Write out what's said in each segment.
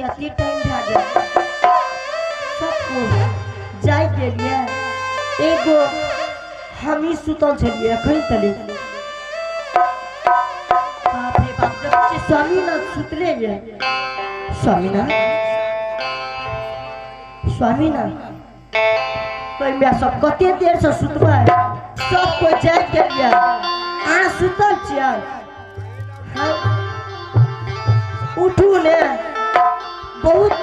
अति टाइम भा गया सब जाए के लिए एगो हम ही सुतल छलिए अखन तले बाप रे बाप जब स्वामीनाथ सुतले ये स्वामीनाथ कोई मैं सब कते देर से सुतबा सब कोई जाए के लिए आ सुतल छियै उठू ने बहुत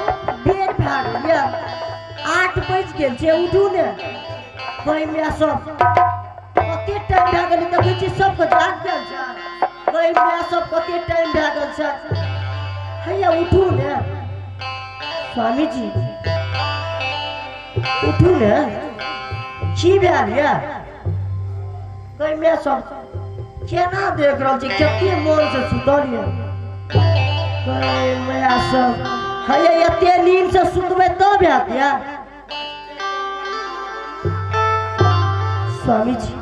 देर भा गया 8 बज गेल छै उठू ने कोई मैं सब कते टाइम भा गेल देखै छी सब को जाग गेल छै कोई मैं सब कते टाइम भा गेल छै हैया उठू ने स्वामी जी उठू ने की भेल या कोई मैं सब केना देख रहल छी कते मन से सुतल या कोई मैं सब हैया एते नींद से सुतबे तब हैत या स्वामी जी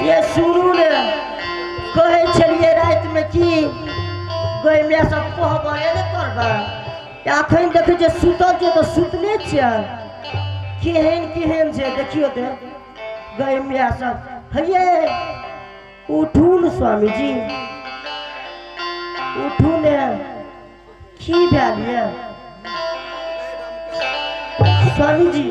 ये सुनू ने कहे छलिए रात में की कोई मैं सब कहबे ने करबा अखन देखे जे सुतल छै तो सुतले छै केहन छै देखियो ते गई मैं सब हैये उठू न स्वामी जी उठू ने की भेल ये स्वामी जी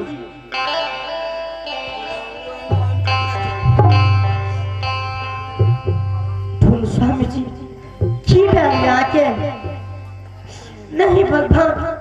स्वामी जी की भेल ये आके नहीं भगवान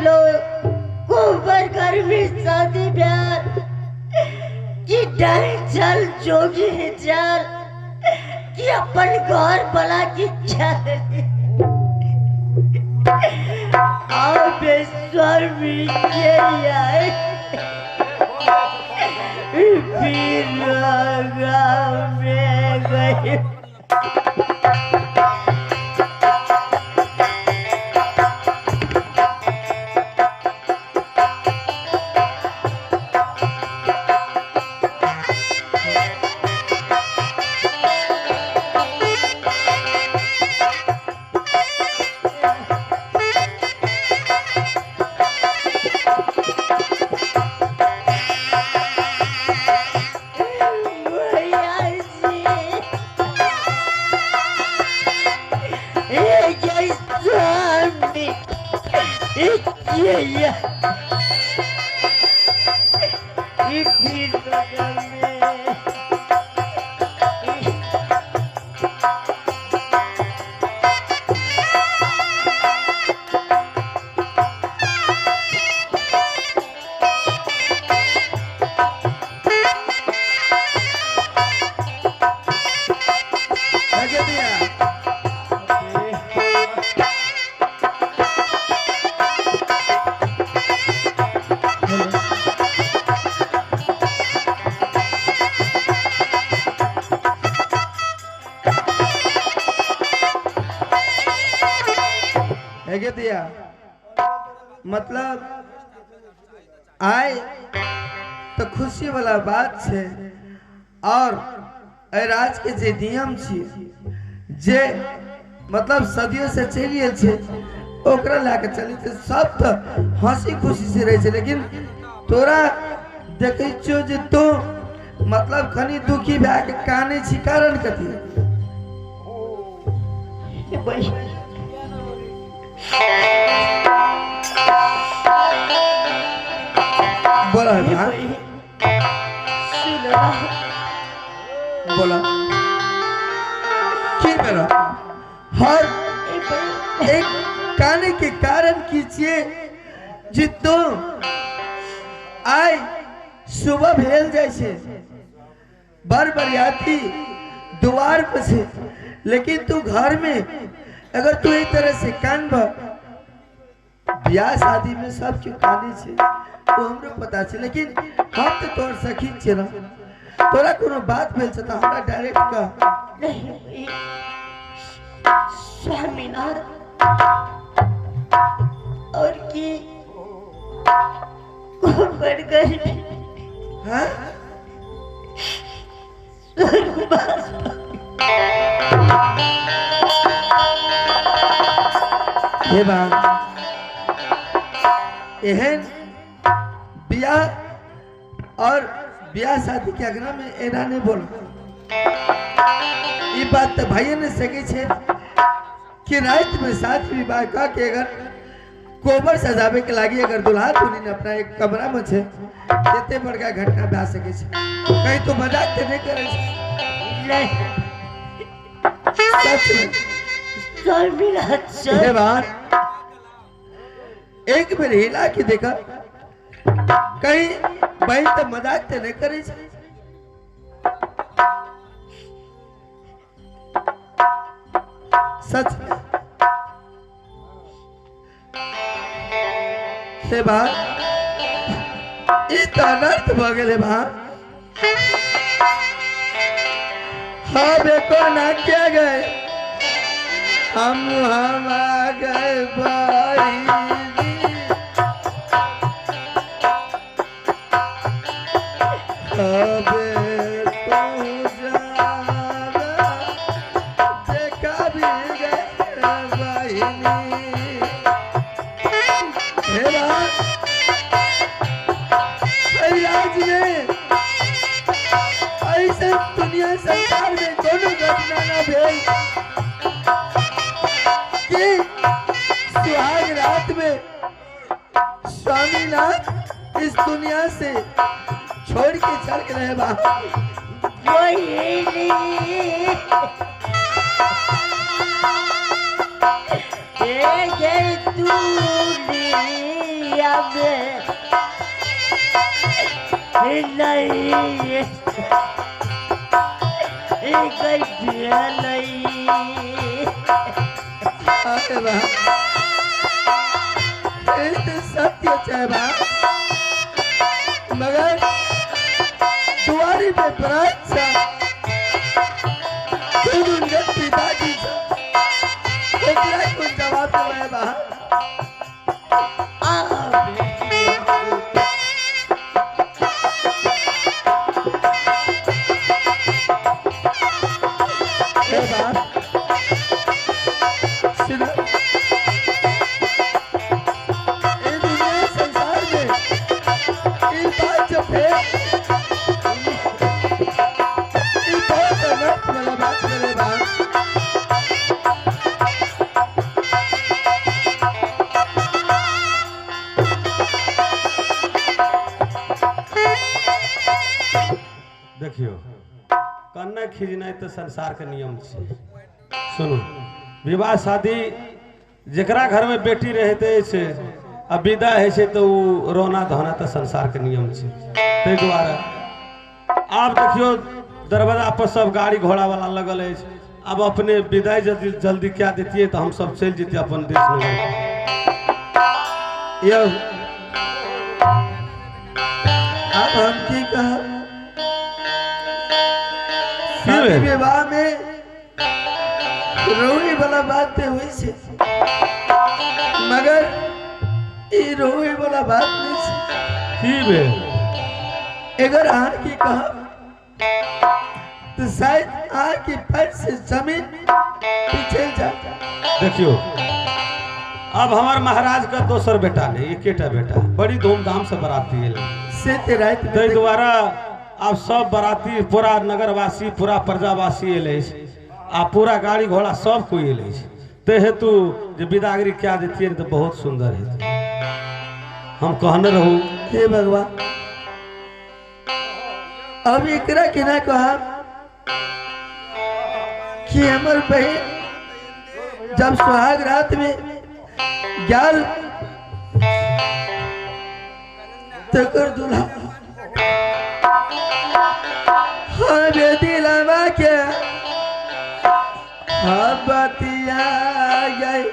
लो गोबर गर्मी शादी प्यार कि डाई चल जोगी चल कि अपन घर बला की चल आओ बेस्वर भी आए फिर लगा में गए दिया मतलब आए तो खुशी वाला बात है और राज के जे नियम छे जे मतलब सदियों से चलिए छे ओकरा लाके चली थे सब तो हंसी खुशी से रहे छे लेकिन तोरा देखे छो जे तो मतलब खनी दुखी भए के काने छी कारण कथी बोला बोला की मेरा हर एक काने के कारण कीजिए जितो आय सुबह भेल जैसे बर बरियाती द्वार पर से लेकिन तू घर में अगर तू एक तरह से कान ब्याह शादी में सब क्यों काने छे तो हमरो पता छे लेकिन हम तो तोर सखी छे ना तोरा कोनो बात भेल छ त हमरा डायरेक्ट कह नहीं स्वामीनाथ और की गोबर गर्मी हां स्वर्गवास हे बा एहन ब्याह और ब्याह शादी के अगना में एना नहीं बोल ये बात तो भाई ने सके छे कि रात में साथ विवाह का के अगर कोबर सजावे के लागी अगर दुल्हा दुल्हन ने अपना एक कमरा में छे केते बड़का घटना भा सके छे कहीं तो मजाक ते नहीं करे सच में स्वामीनाथ हे बात एक बेर हिला के देखा कहीं भाई तो मजाक ते नहीं करे छे सच में हे बात इस अनर्थ भ गेले बा हाँ देखो ना क्या गए हम आ गए भाई दुनिया संसार में कोनो घटना ना भेल कि सुहाग रात में स्वामीनाथ इस दुनिया से छोड़ के चल गए बा ये रतिया में नहीं अरे बा ये तो सत्य है बा मगर दुआरी पे बरात सा उनके पिताजी से एकरा को जवाब दे बा देखियो कन्ना खींचना तो संसार के नियम छे। सुनो विवाह शादी जकरा घर में बेटी रहते छे अब विदा है छे तो उ रोना धोना तो संसार के नियम छे। ते द्वारा आप देखियो दरवाजा पर सब गाड़ी घोड़ा वाला लगल है। अब अपने विदाई जल्दी जल्दी क्या देती है तो हम सब चल जेते अपन देश नगर। यो अब हम की कहा शादी विवाह में रोई वाला बात हुई से मगर ये रोई वाला बात नहीं से अगर आर की कहा तो शायद आर की पैर से जमीन पीछे जाता। देखियो अब हमार महाराज का दोसर बेटा नहीं एक बेटा बड़ी धूमधाम से बराती है ते द्वारा अब सब बराती पूरा नगरवासी पूरा प्रजावासी एले आ पूरा गाड़ी घोड़ा सब कोई एले ते हेतु जे विदागरी क्या देती है तो बहुत सुंदर है। हम कहने रहू हे भगवान अब एकरा के ना कहा कि हमर बहन जब सुहाग रात में ग्याल तकर दुल्हा हाँ बेटी लगा के हाँ बतिया गई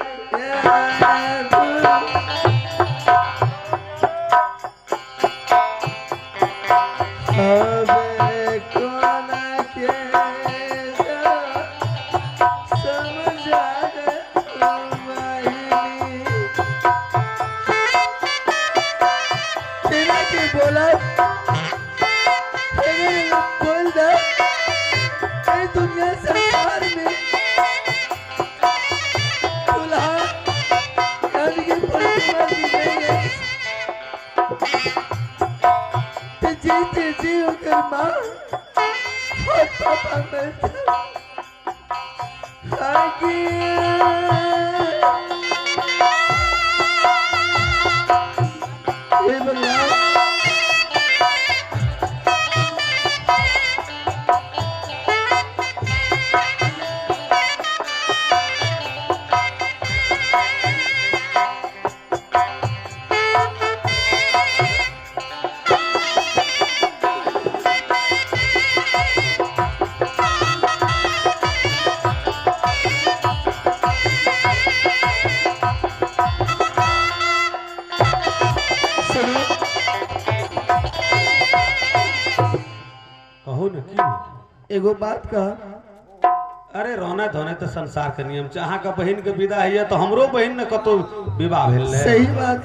एगो बात कह अरे रोना धोने तो संसार के नियम छै। अहाँ का बहन के विदा है तो हमरो बहन ने कतो विवाह भेल है। सही बात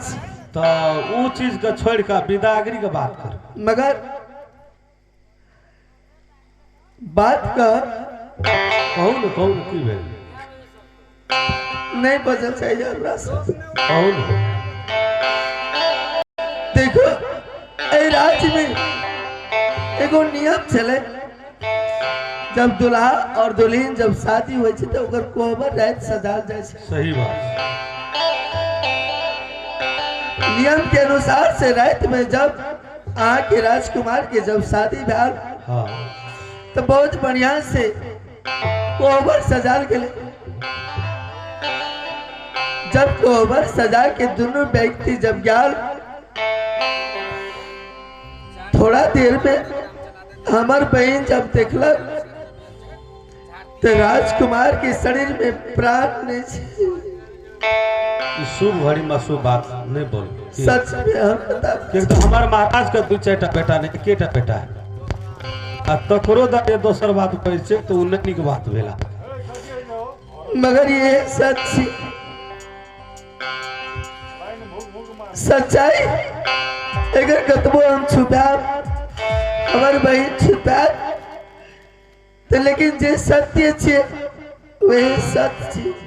तो वो चीज के छोड़ के विदागरी के बात कर मगर बात कह कहू न की भेल नहीं बदल चाहिए हमरा से कहू न देखो ए राज्य में एगो नियम चले जब दुल्हा और दुल्हन जब शादी हो तो ओकर कोहबर रात सजाल जाए। सही बात नियम के अनुसार से रात में जब आहाँ के राजकुमार के जब शादी भेल हाँ तो बहुत बढ़िया से कोहबर सजाल के जब कोहबर सजा के दोनों व्यक्ति जब ज्ञान थोड़ा देर में हमार बहन जब देखलक तो राजकुमार के शरीर में प्राण नहीं छे। ई शुभ घड़ी में शुभ बात नहीं बोल। सच में हम बता कि तो हमार महाराज का दू चार बेटा नहीं एकेटा बेटा है आ तकरो दा दोसर बात कहै छै तो उन्नति के बात भेला मगर ये सच छी। सच्चाई अगर कतबो हम छुपा हमार बहन छुपा तो लेकिन जे सत्य छे वही सत्य छे।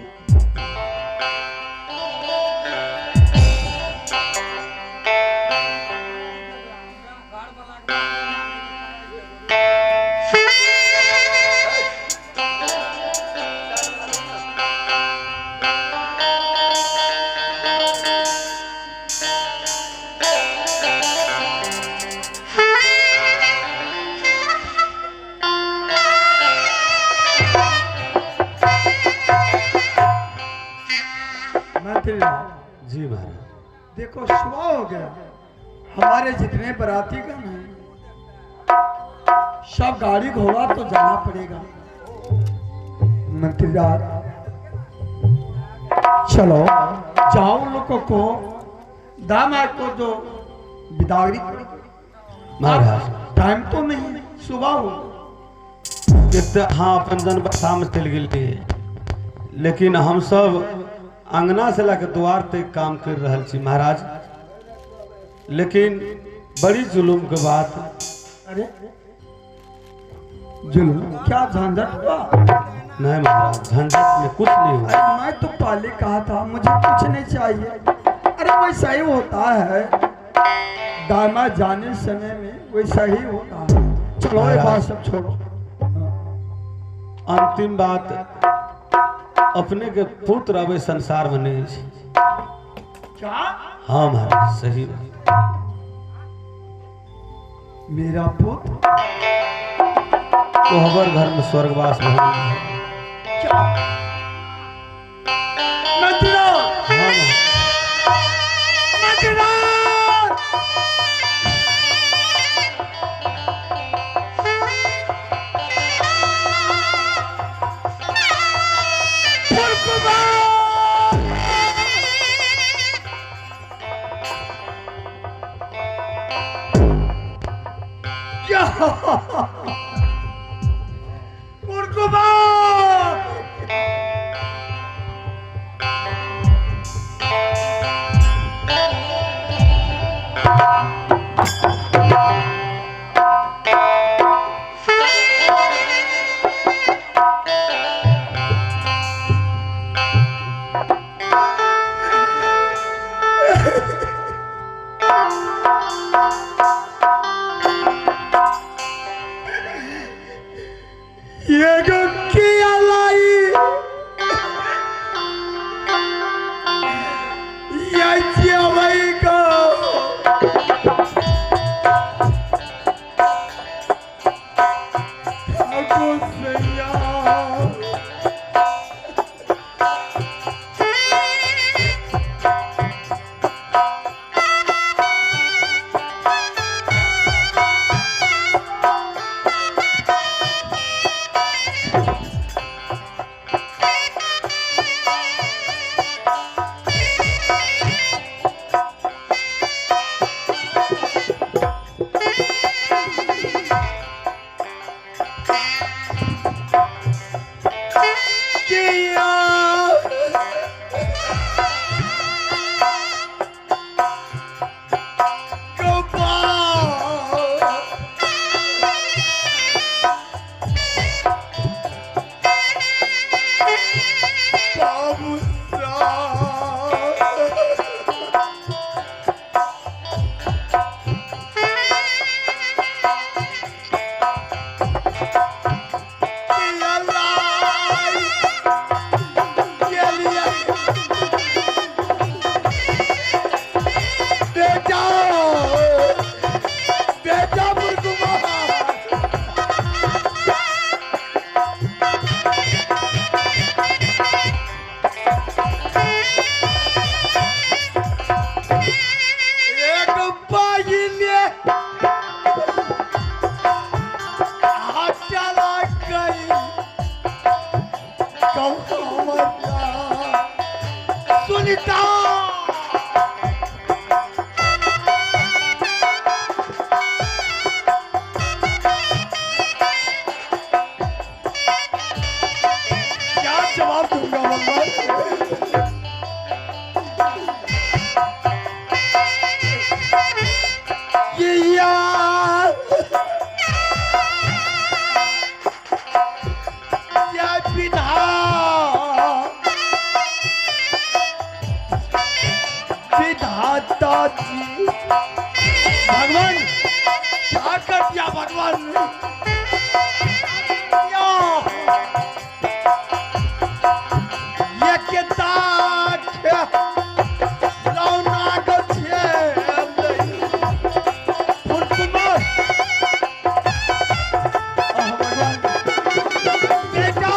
जी महाराज। देखो सुबह हो गया, हमारे जितने बराती गण हैं सब गाड़ी घोड़ा तो जाना पड़ेगा। मंत्री राज चलो जाओ उन लोगों को दामाद को जो बिदागरी महाराज टाइम तो नहीं सुबह हो। हाँ अपन जन शाम चल गए लेकिन हम सब अंगना से लाके द्वार तक काम कर रहा छी महाराज। लेकिन बड़ी जुलूम के बात। अरे जुलूम क्या झंझट हुआ? नहीं महाराज झंझट में कुछ नहीं हुआ। अरे मैं तो पहले कहा था मुझे कुछ नहीं चाहिए। अरे वैसा ही होता है, दामाद जाने समय में वैसा ही होता है। चलो ये बात सब छोड़ो। अंतिम बात अपने के पुत्र अब संसार में नहीं छै। क्या हाँ महाराज सही बात। मेरा पुत्र कोहबर घर में स्वर्गवास भवन है। क्या मंत्री हाँ महाराज। ये गुक्की अलाई ये जियावई को ठाकुर सैया पिता क्या जवाब दूंगा भगवान? ये यार ये पिता विधाता जी, भगवान क्या कर दिया भगवान ने? ये किताब रौनक छे फुटकुमार बेटा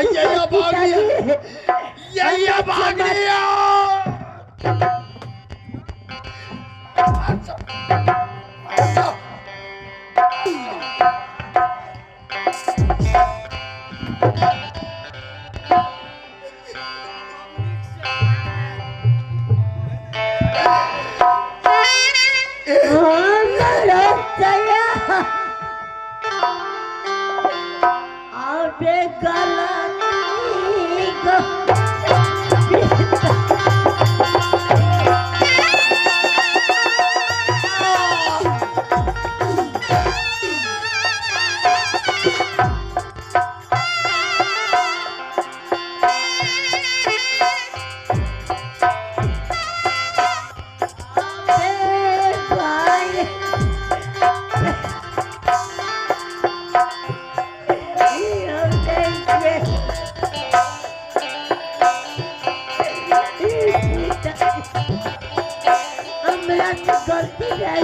ये भाग गया ये भाग गया गलती है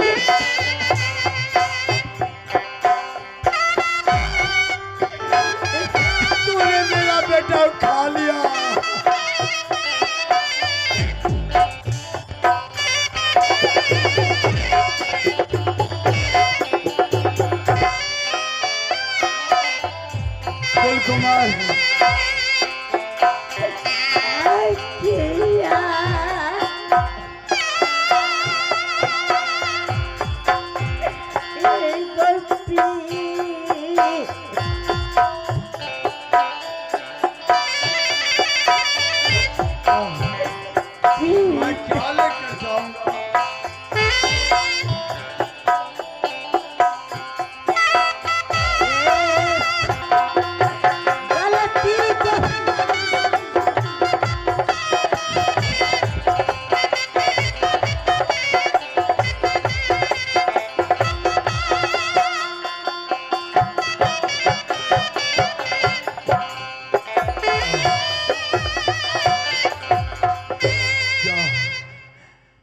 तूने मेरा बेटा खा लिया कुल कुमार मैं क्या लेकर जाऊंगा?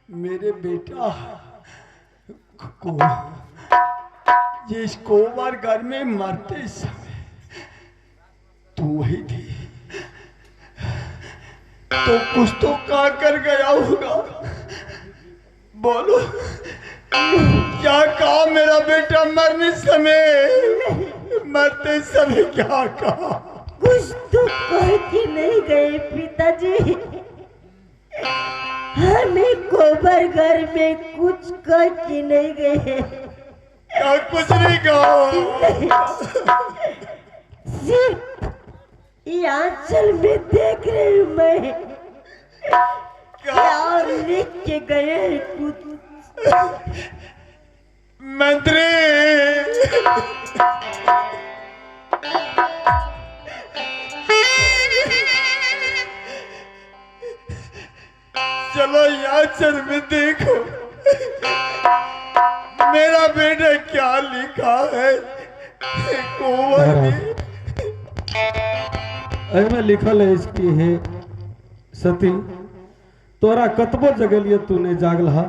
मेरे बेटा को ये इस कोबर घर में मरते समय तू वही थी तो कुछ तो कहा कर गया होगा। बोलो क्या कहा मेरा बेटा मरने समय, मरते समय क्या कहा? कुछ तो कह के नहीं गए पिताजी, हमें गोबर घर में कुछ कह के नहीं गए। क्या कुछ नहीं कहा? सिर्फ ये आंचल में देख रही हूँ मैं क्या और लिख के गए कुछ। मंत्री चलो यहाँ चल में देखो मेरा बेटा क्या लिखा है कोवर में। में लिखल है इसकी है सती तोरा कतबो जगलिए तू ने जागल हा,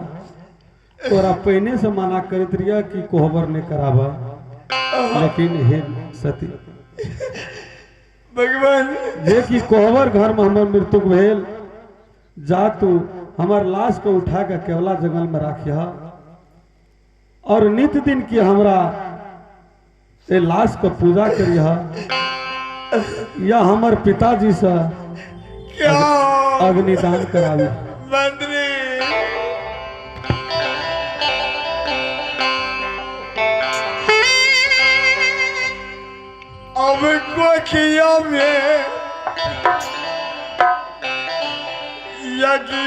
तोरा पहने से मना करत रिया कि कोहबर ने करावा, लेकिन हे सती भगवान जे कि कोहबर घर में हमर मृत्यु भेल, जा तू हमार लाश को उठा के केवला जंगल में राखिया और नित्य दिन की हमरा ए लाश को पूजा करिया या हमर पिताजी से क्या अग्निदान करावी। मंत्री अब कोखिया में यज्ञ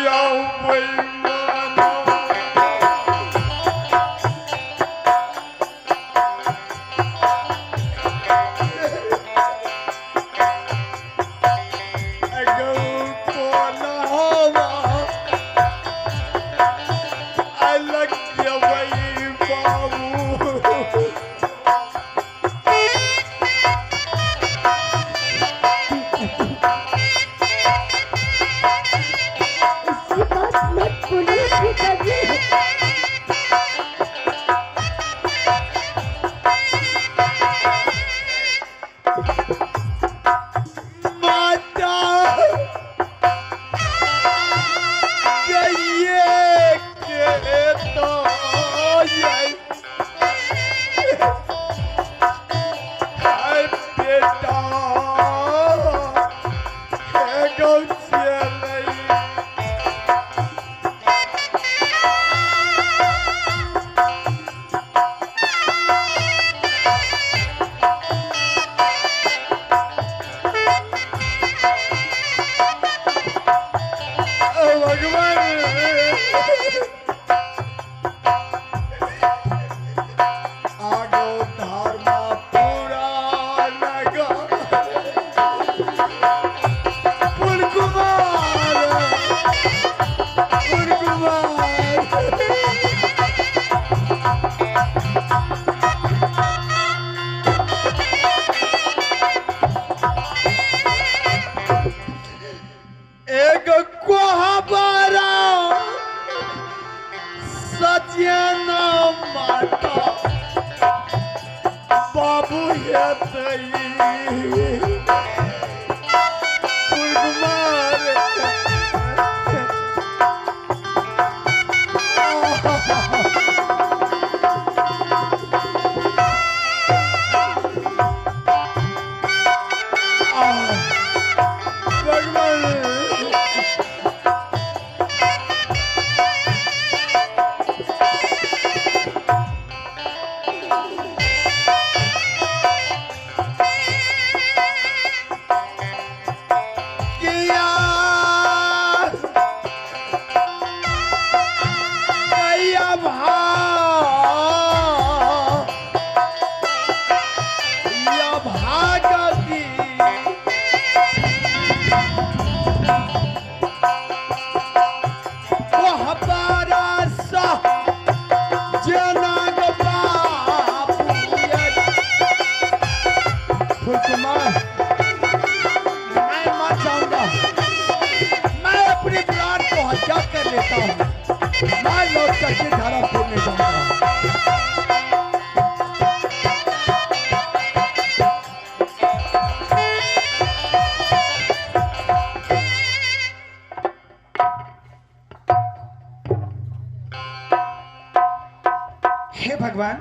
भगवान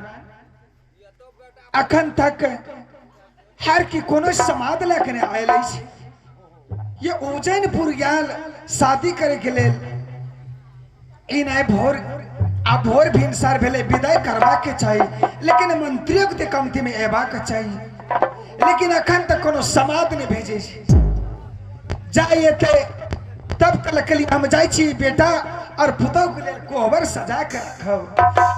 अखन तक हर की कोनो समाद लेकर आयल अछि। ये उज्जैनपुर गेल शादी करे के लेल इन भोर आ भोर भिनसार भेले विदाई करबा के चाहिए, लेकिन मंत्रियों के कमती में एबा के चाहिए, लेकिन अखन तक कोनो समाद नहीं भेजे जाइए थे। तब तक हम जाई छी बेटा और पुतौ के लेल कोहबर सजा के रखब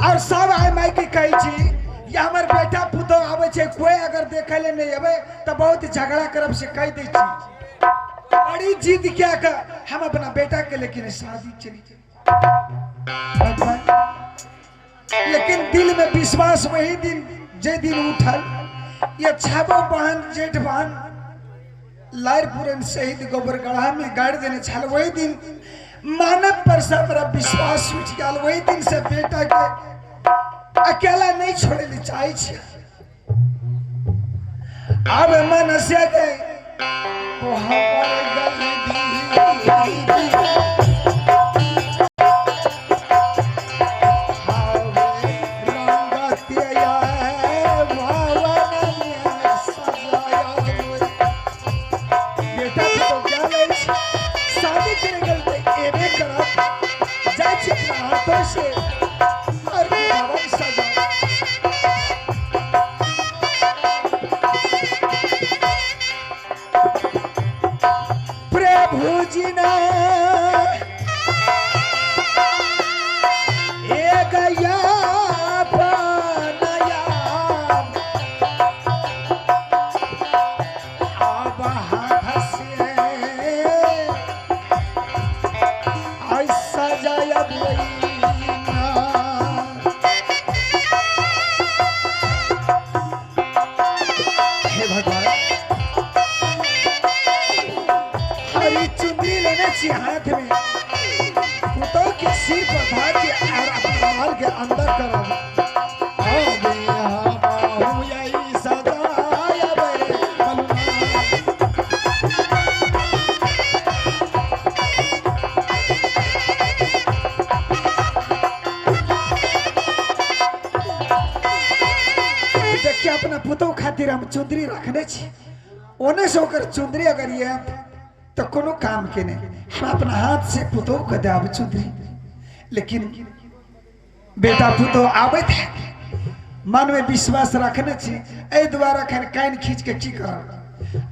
और सब आय माई के कही छी ये हमर बेटा पुतौ आवे छे, कोई अगर देखे ले नहीं आवे तो बहुत झगड़ा करब से कह दे छी। बड़ी जिद क्या का हम अपना बेटा के लेकिन शादी चली लेकिन दिल में विश्वास वही दिन जे दिन उठल ये छाबो बहन जेठ बहन लायरपुरन शहीद गोबर गढ़ा में गाड़ देने छल वही दिन मानव पर से मेरा विश्वास उठ गया। वही दिन से बेटा के अकेला नहीं छोड़े ले चाहे अब मन से ओ हमर गलती प्रभु जी ने गया बनाया अब हाथ से ऐसा जाया हे भगवान हरी चुंदरी लेना चाहिए हाथ में तो के सिर पर धार के और अपने माल के अंदर करा देखिए अपना पुतों खातिर हम चुंदरी रखने छी ओने से होकर चुंदरी अगर ये तो कोनो काम के नहीं हम अपना हाथ से पुतों को देव चुंदरी लेकिन बेटा पुतो आवे थे मन में विश्वास रखने छी ए द्वारा कान खींच के की कर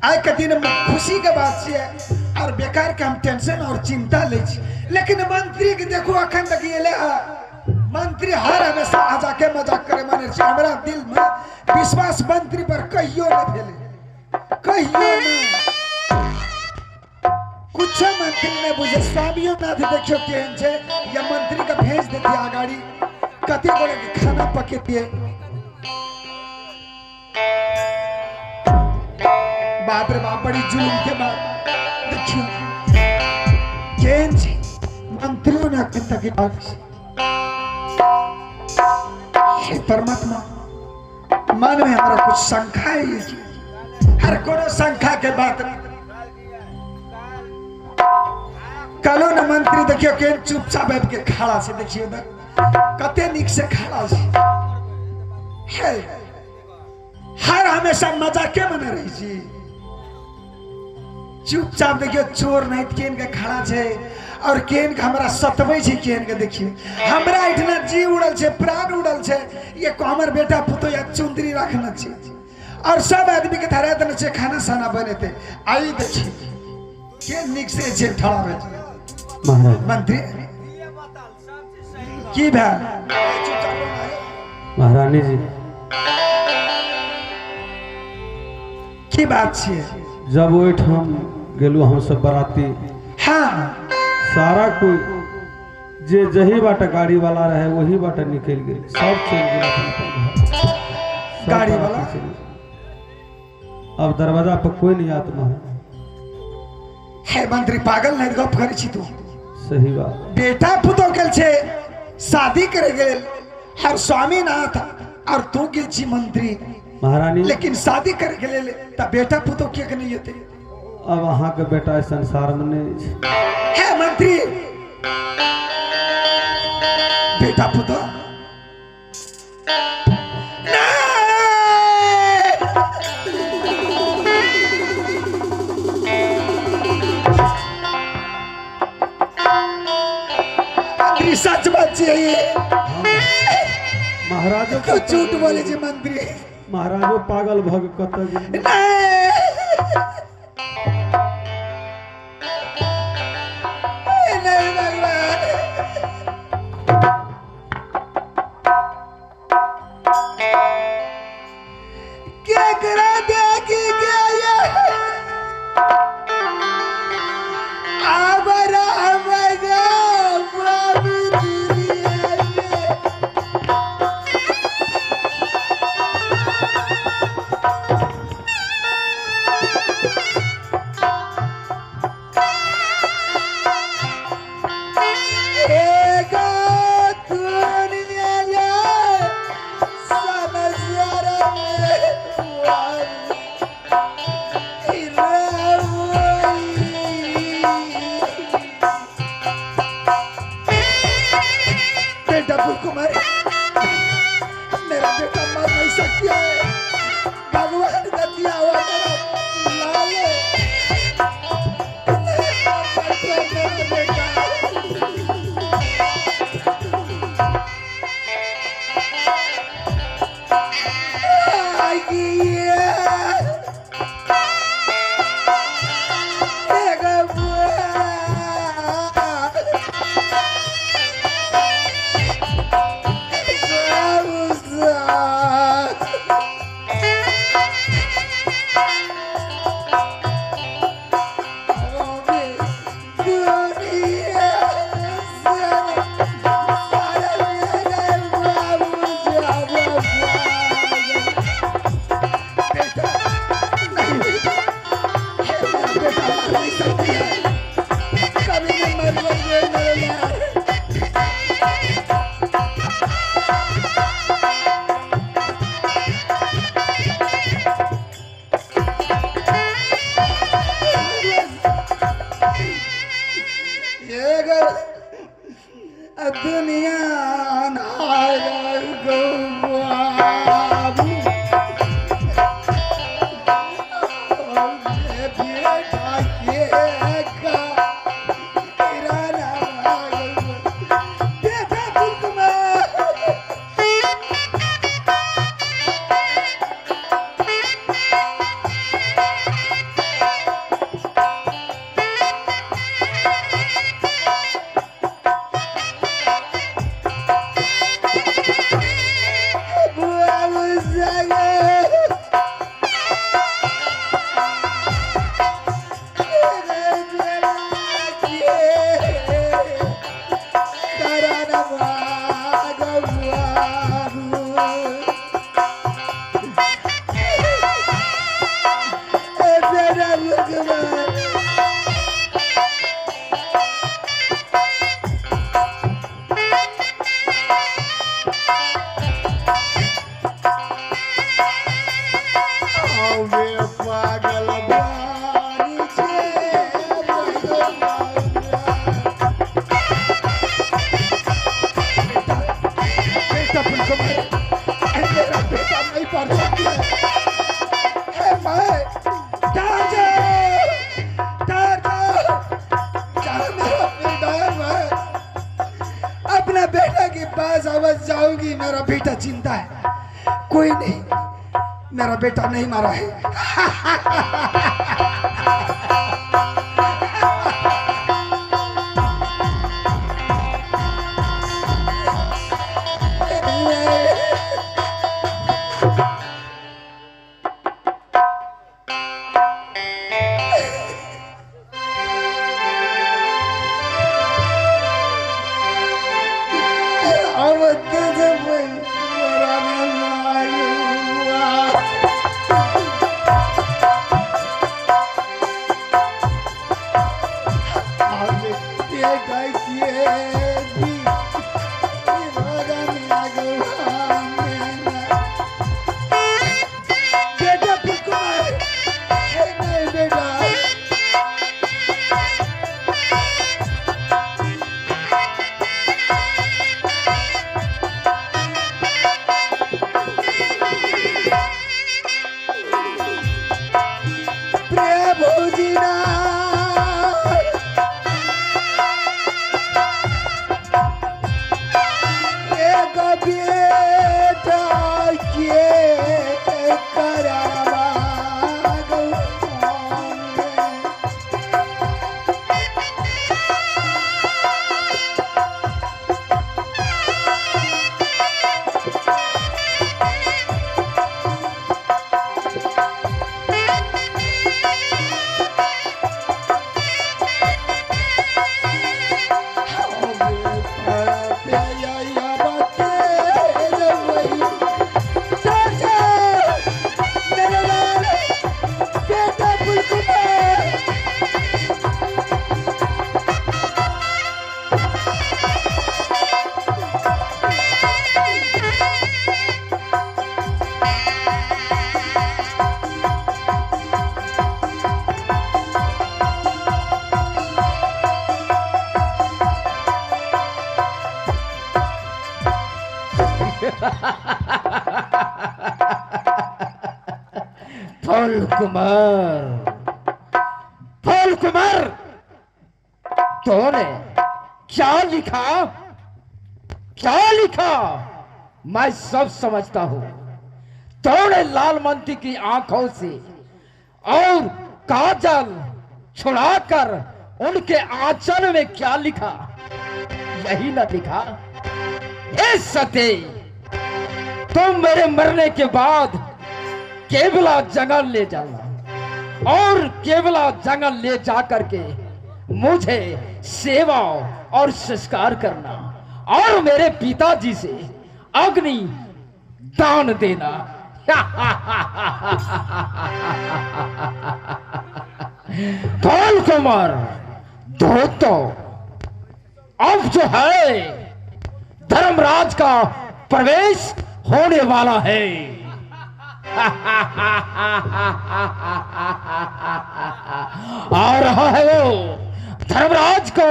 आज के दिन में खुशी के बात से और बेकार के हम टेंशन और चिंता ले छी लेकिन मंत्री के देखो अखन तक ये ले मंत्री हर हमेशा आजा के मजाक करे माने छी हमरा दिल में विश्वास मंत्री पर कहियो न भेले कहियो नहीं कुछ मंत्री ने बुझे स्वामियों नाथ देखियो केहन छे या मंत्री का भेज देती आगाड़ी कते गोले के खाना पकेतिए बाप रे बाप बड़ी जुल्म के बाद देखियो केहन छे मंत्रियों ने अखन तक हे परमात्मा मन में हमारा कुछ शंका है हर कोनो शंका के बात नहीं कलो न मंत्री देखियो के चुपचाप बैठ के खड़ा से देखियो ना कते निक से खड़ा से है हर हमेशा मजाक के बने रही छी चुपचाप देखियो चोर नहीं केन के खड़ा छे और केन के हमरा सतबै छी केन के देखियो हमरा इतना जीव उड़ल छे प्राण उड़ल छे ये को हमर बेटा पुतो या चुंदरी रखना छे और सब आदमी के धरा देने छे खाना साना बनेते आई देखियो के निक से जे ठड़ा रहे मंत्री की भा महारानी जी की बात छे जब ओहिठाम गेलू हम सब बराती हाँ सारा कोई जे जही बाटे गाड़ी वाला रहे वही बाटे निकल गए सब चल गए गाड़ी वाला अब दरवाजा पर कोई नहीं आता है मंत्री पागल नहीं गप करी छी तू सही बात बेटा पुतो गेल छे शादी करे गेल हर स्वामीनाथ और तू गेल छी मंत्री महारानी लेकिन शादी करे गेल त बेटा पुतो के नहीं होते अब अहाँ के बेटा इस संसार में नहीं है मंत्री बेटा पुतो सच बात चाहिए महाराजो तो झूठ बोले जी मंत्री महाराजो पागल भग कत नहीं भगवान क्या करा दिया कि क्या ये आबरा आबरा बेटा फूल कुमार, मेरा बेटा मर नहीं सकती है। भगवान का दिया हुआ मेरा लाल मेरा बेटा। दुनिया बेटा के पास आवाज जाऊंगी, मेरा बेटा जिंदा है। कोई नहीं, मेरा बेटा नहीं मारा है। फूल कुमार, फूल कुमार, तूने क्या लिखा, क्या लिखा? मैं सब समझता हूं। तूने लालमंती की आंखों से और काजल छुड़ाकर उनके आंचल में क्या लिखा? यही ना लिखा? हे सते, तुम मेरे मरने के बाद केवला जंगल ले जाना और केवला जंगल ले जाकर के मुझे सेवा और संस्कार करना और मेरे पिताजी से अग्नि दान देना। फूल कुमार, दोस्तों, अब जो है धर्मराज का प्रवेश होने वाला है। आ रहा है वो, धर्मराज को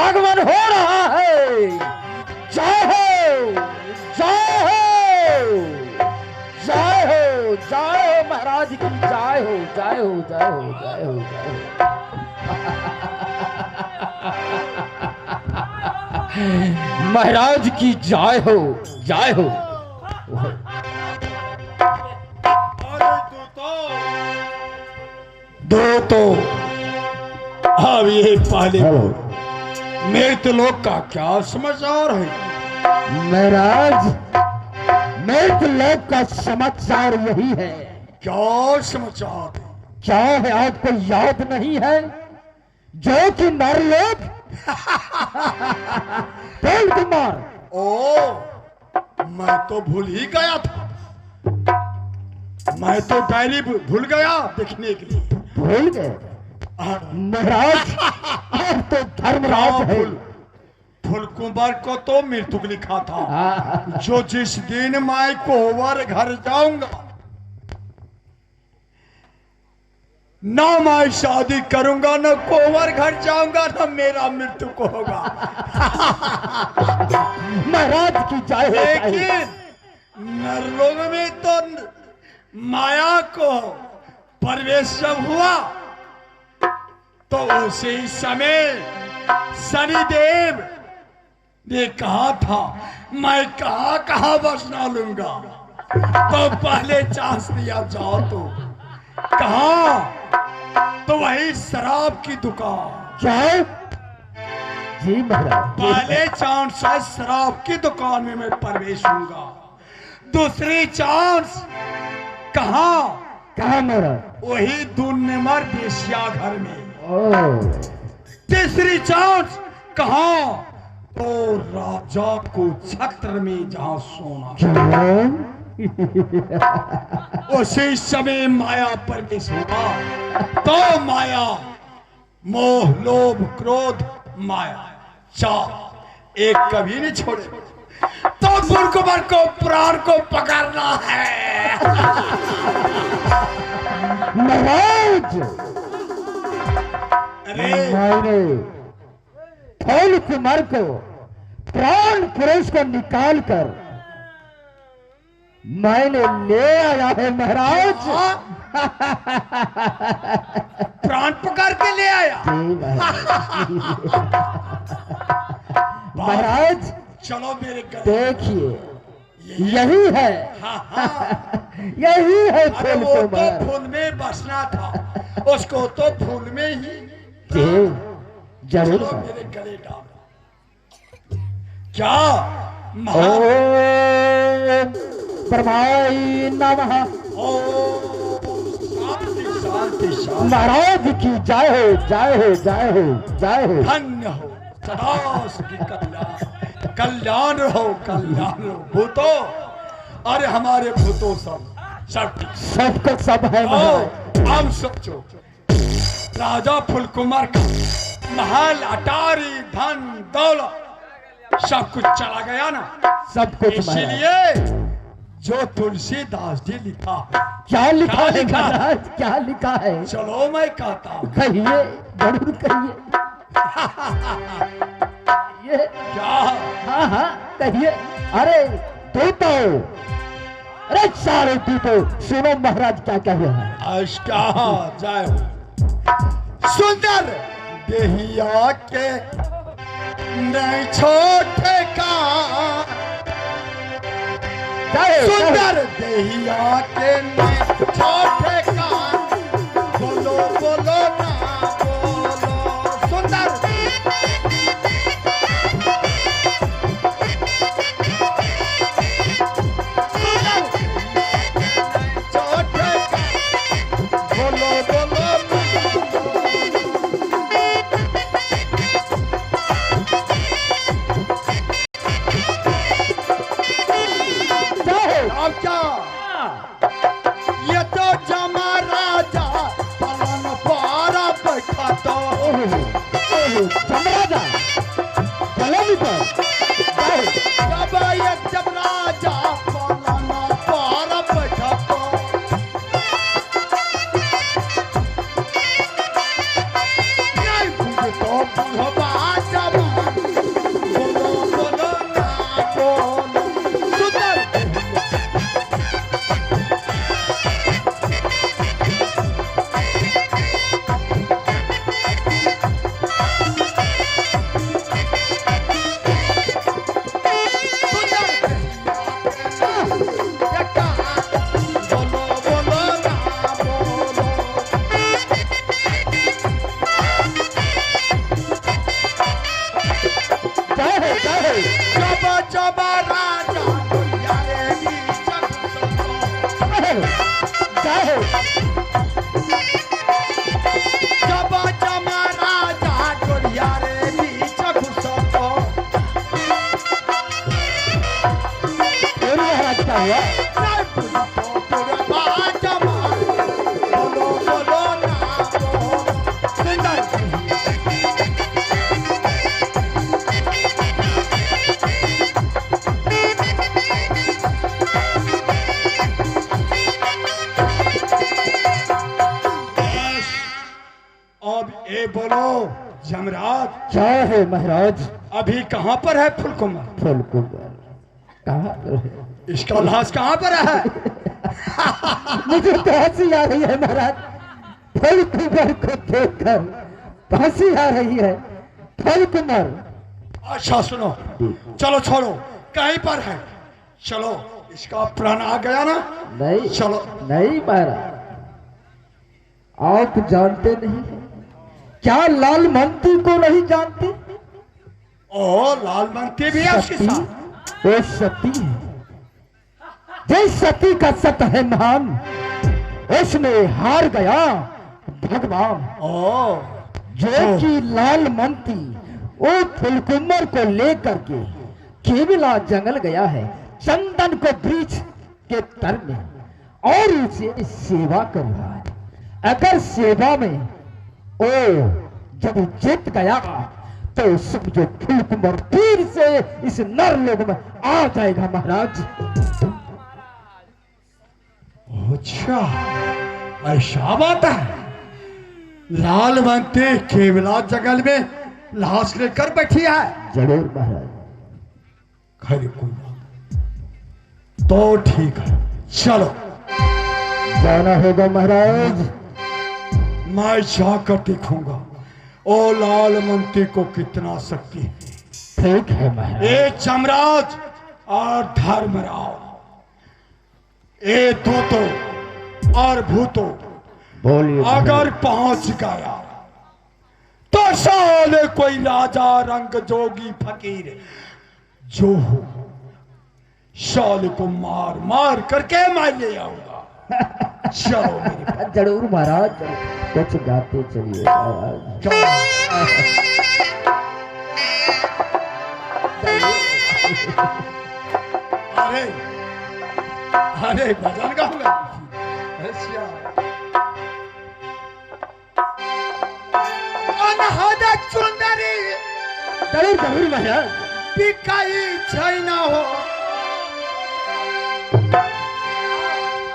आगमन हो रहा है। जय हो, जय हो, जय हो, जय हो महाराज की, जय हो, जय हो, जय हो, जय हो, जय हो। महाराज की जय हो, जय हो। दो तो अब ये पहले मेरे लोग का क्या समाचार है? महाराज, मेरे लोग का समाचार यही है। क्या समाचार है? क्या है, आपको याद नहीं है जो कि नर लोग फूल कुमार? ओ, मैं तो भूल ही गया था। मैं तो डायरी भूल गया देखने के लिए। भूल गए महाराज? आप तो धर्मराज है। फूल कुमार को तो मृत्यु लिखा था, जो जिस दिन मैं कोवर घर जाऊंगा ना मैं शादी करूंगा, ना कोवर घर जाऊंगा, ना मेरा मृत्यु को होगा। महाराज की जय हो। लेकिन नरलोक में तो माया को प्रवेश जब हुआ तो उसी समय शनिदेव ने कहा था मैं कहां कहां बसना लूंगा, तो पहले चांस दिया जाओ तो कहा, तो वही शराब की दुकान। क्या? जी महाराज। पहले चांस है शराब की दुकान में मैं प्रवेश होऊंगा। दूसरी चांस कहा? कहा महाराज? वही 2 नंबर बेसिया घर में। ओ, तीसरी चांस कहा? तो राजा को छत्र में जहां सोना। क्यों? उसी समय माया प्रवेश हुआ। तो माया, मोह, लोभ, क्रोध, माया, चार एक कभी नहीं छोड़े। तो फूल कुमार को प्राण को पकड़ना है। महाराज, अरे मैंने फूल कुमार को प्राण पुरुष को निकाल कर मैंने ले आया है महाराज। प्राण पकड़ के ले आया। जी महाराज, चलो मेरे गले। देखिए यही है। यही है अरे फूल वो तो कुमार। फूल में बसना था, उसको तो फूल में ही। जी जरूर चलो सर। मेरे गले डाल। क्या ओम परमाय नमः। शांति शांति शांति। महाराज की जय हो, जय हो, जय हो, जय हो। धन्य हो, सदा सुखी कल्याण, कल्याण रहो, कल्याण रहो। भूतो, अरे हमारे भूतो सब ठीक। सबको सब है महाराज। हम सोचो राजा फूल कुमार का महल, अटारी, धन दौलत सब कुछ चला गया ना। सब कुछ महाराज। इसीलिए जो तुलसीदास जी लिखा है। क्या लिखा क्या है लिखा? महाराज? क्या लिखा है? चलो मैं कहता हूँ। कहिए, जरूर कहिए। ये क्या? हाँ हाँ कहिए। अरे तू तो, अरे सारे तू तो सुनो महाराज क्या कह रहे हैं। अष्टा जय हो। सुंदर देहिया के नहीं छोटे का, सुंदर देहिया के नहीं छोटे का, बोलो बोलो ना बोलो सुंदर। ये तो जमा राजा पलन पारा बैठा तो चमराजा चलो भी तो जब ये जब राजा पलन पारा बैठा तो नहीं बुझ तो बुझवा जवान, बोलो बोलो ना बोलो सुंदर। बोलो जमराज। क्या है महाराज? अभी कहाँ पर है फुलकुमार? फुलकुमार कहाँ पर है? इसका लाश कहाँ पर है? मुझे तो हंसी आ रही है महाराज, फुलकुमार को देखकर हंसी आ रही है। फुलकुमार अच्छा सुनो, चलो छोड़ो, कहीं पर है, चलो इसका प्राण आ गया ना। नहीं चलो। नहीं महाराज, आप जानते नहीं क्या लाल मंत्री को नहीं जानते? ओ लाल मंत्री भी है उसके साथ? वो सती है, जिस सती का सत है महान, उसमें हार गया भगवान। ओ जो कि लाल मंत्री वो फुलकुमार को लेकर के केवला जंगल गया है, चंदन को वृक्ष के तर में, और उसे सेवा कर रहा है। अगर सेवा में ओ जब जीत गया तो समझो फुलकुमार फिर से इस नर लोक में आ जाएगा महाराज। अच्छा ऐसा बात है। लाल मंत्री केवला जंगल में लाश लेकर बैठी है? जरूर महाराज। खैर कोई बात तो ठीक है, चलो जाना होगा महाराज। मैं जाकर देखूंगा ओ लाल मंत्री को कितना शक्ति है। ठीक है महाराज। ए जमराज और धर्मराव, ए दूतों और भूतों, बोलिए अगर पहुंच गया तो साले कोई राजा रंग जोगी फकीर जो हो, साले को मार मार करके मैं ले आऊंगा। चलो मेरे पास। जरूर महाराज, कुछ गाते चलिए महाराज। अरे अरे भजन गाऊंगा। अनहद सुंदरी जरूर जरूर महाराज। बिकाई छैन हो।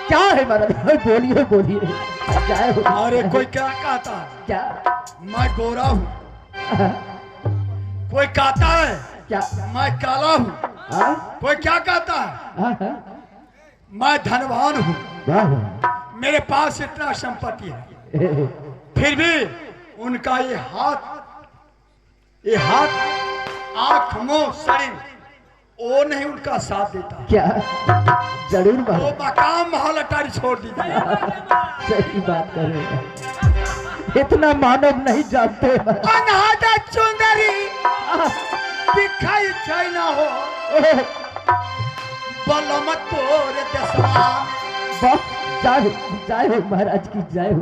क्या है महाराज? बोलिए बोलिए, क्या है? अरे कोई क्या कहता है? क्या मैं गोरा हूँ। कोई कहता है क्या? मैं काला हूँ। हाँ? कोई क्या कहता है हाँ, हाँ। मैं धनवान हूँ, वाह, वाह। मेरे पास इतना संपत्ति है, फिर भी उनका ये हाथ आंख मुंह शरीर वो नहीं उनका साथ देता। क्या जरूर वो बात, मकाम महल अटारी छोड़ दीजिए। सही बात कर रहे हैं। इतना मानव नहीं जानते हैं। अनहद चुंदरी दिखाई चाइना हो बलम तोरे दसवा वाह, जय हो, जय हो महाराज की जय हो।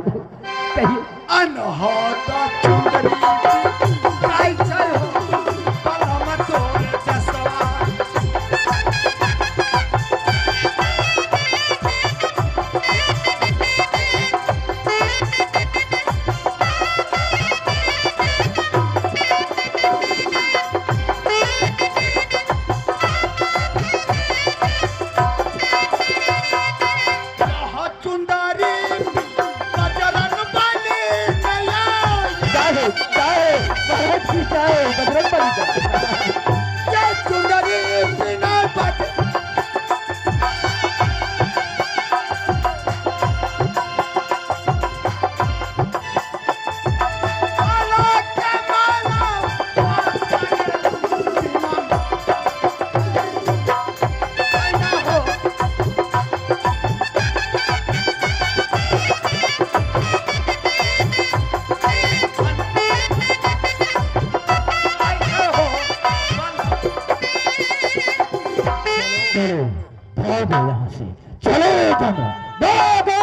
कहिए अनहद चुंदरी दिखाई चाइ हो बलम तोरे दसवा। भागो यहाँ से, चलो जानो, भागो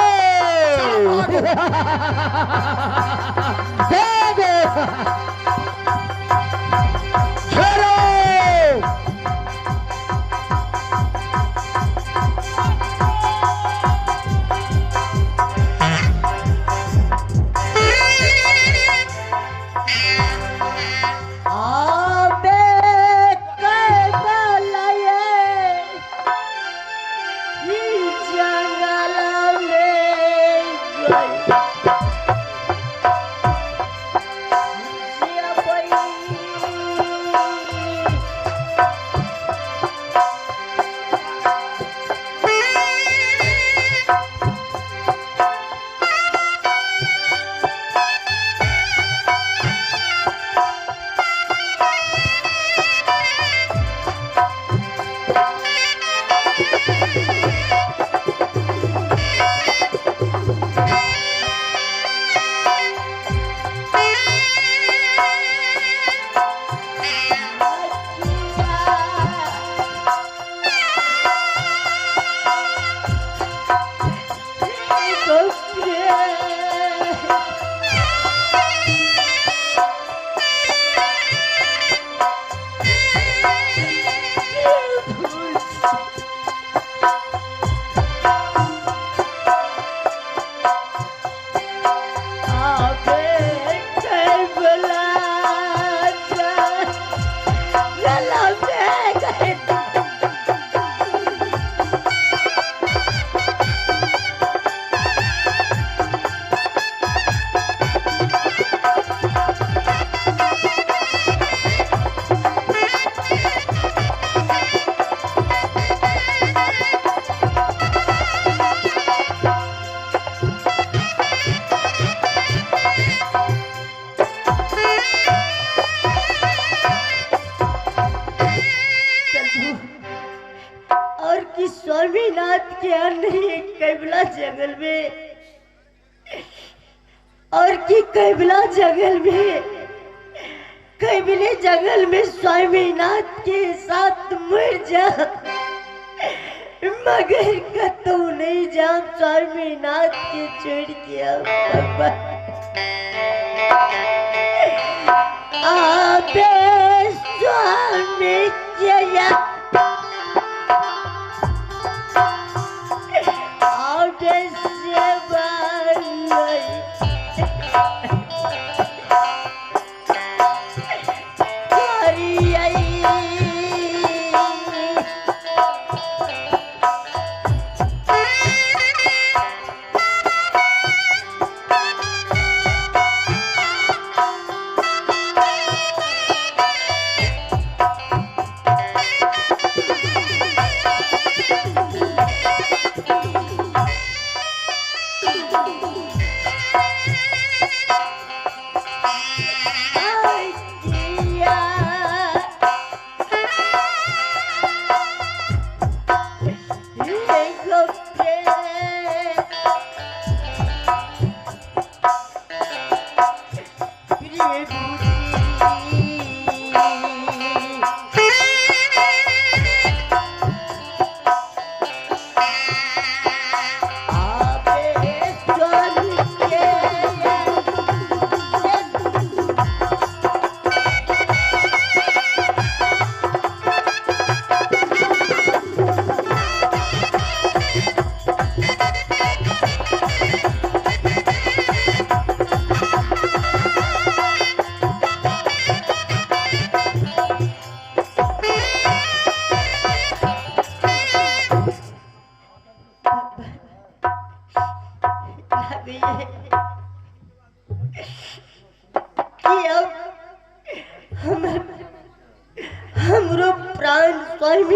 भागो, चलो। स्वामीनाथ के अन्य कैबला जंगल में और की कैबला जंगल में कैबले जंगल में स्वामीनाथ के साथ मर जा मगर कतौ नहीं जाम स्वामीनाथ के छोड़ किया आबे स्वामी जया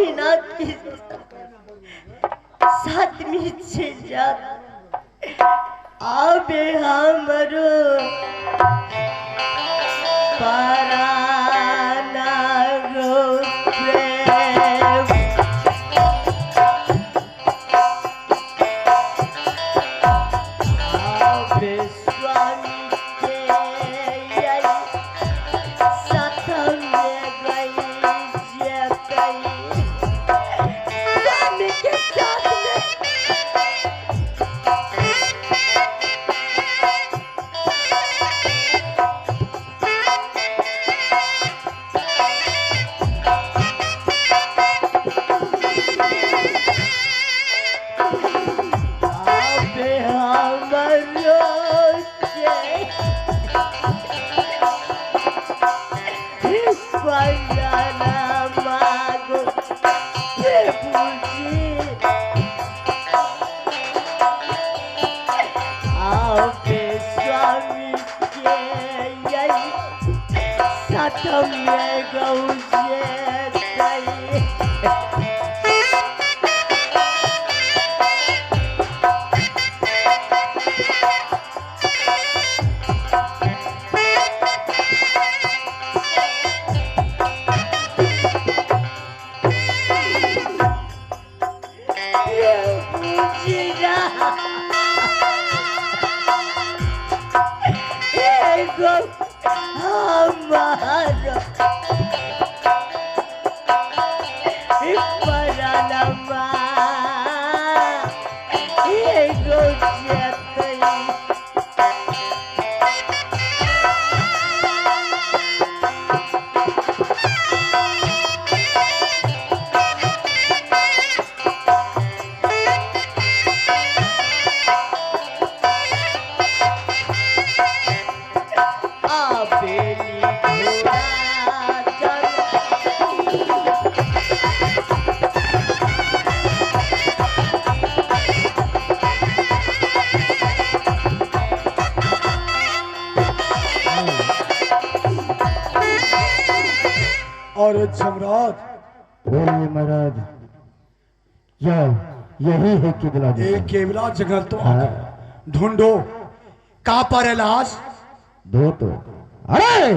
महीना के साथ में से आबे हमरो पराना गो प्रेम आबे स्वामी के यही साथ में गई जे कई स्वामी के साथ में और सम्राट बोलिए महाराज, क्या यही है किबला ये जगह? केवला जगह तो हाँ। ढूंढो कहाँ पर है लाश? दो तो अरे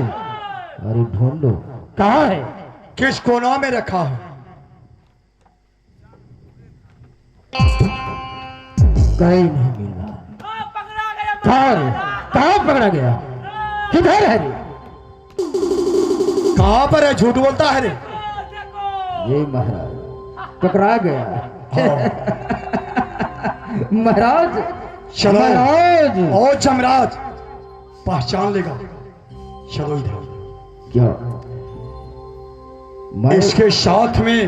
ढूंढो, कहाँ है? किस कोना में रखा है? कहीं नहीं मिल रहा। कहाँ पकड़ा गया? किधर है रे? कहाँ पर है? झूठ बोलता है रे। ये महाराज पकड़ा गया। महाराज चलो महाराज, ओ जमराज पहचान लेगा। चलो इधर। क्या इसके साथ में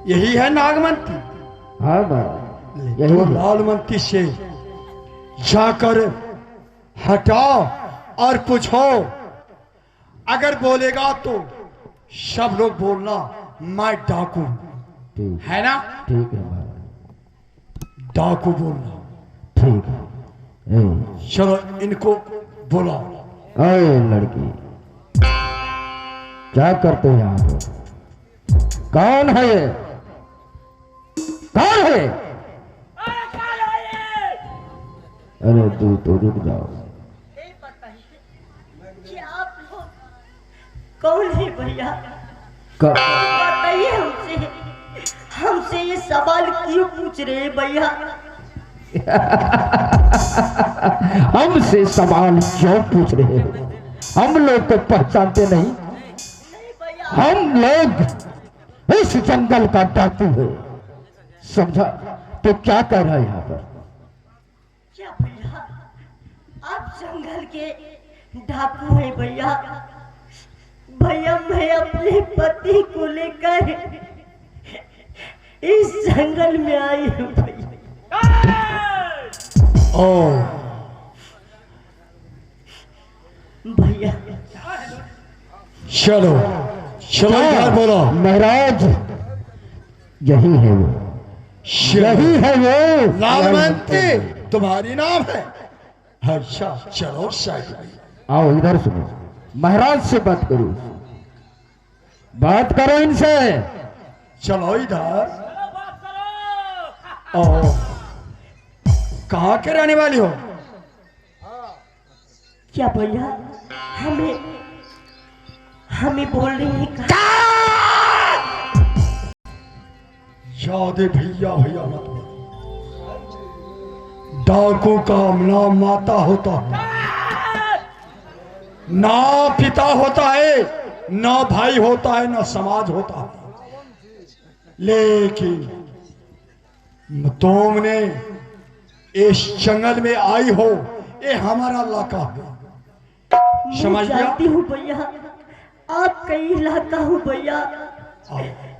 यही है नागमंती। हाँ महाराज, यही तो है। लालमंती से जाकर हटाओ और पूछो। अगर बोलेगा तो सब लोग बोलना मैं डाकू ठीक है ना। ठीक है महाराज, डाकू बोलना। ठीक है। ए, चलो इनको बुलाओ। अरे लड़की, क्या करते हो यहाँ पे? कौन है ये? कौन है? अरे तू तो रुक जाओ। कि आप लोग कौन है भैया? क- बताइए हमसे ये सवाल क्यों पूछ रहे हैं भैया? हमसे सवाल क्यों पूछ रहे हो? हम लोग तो पहचानते नहीं। नहीं भैया, हम लोग इस जंगल का डाकू है, समझा? तो क्या कर रहा है यहाँ पर? क्या भैया आप जंगल के डाकू हैं भैया? भैया मैं अपने पति को लेकर इस जंगल में आई हूँ भैया। ओ भैया चलो चलो इधर बोलो। महाराज यही है वो, यही है वो। लालमंती तुम्हारी नाम है? अच्छा चलो साइड में। आओ इधर सुनो, महाराज से बात करो, बात करो इनसे। चलो इधर। ओ, कहाँ के रहने वाली हो? क्या भैया हमें हमें बोल रही है याद है भैया भैया मत बोलो। डाकू का ना माता होता है, ना पिता होता है, ना भाई होता है, ना समाज होता है। लेकिन तुमने इस जंगल में आई हो, ये हमारा इलाका है, मैं समझ गया? जानती हूँ भैया आपका इलाका हूँ भैया,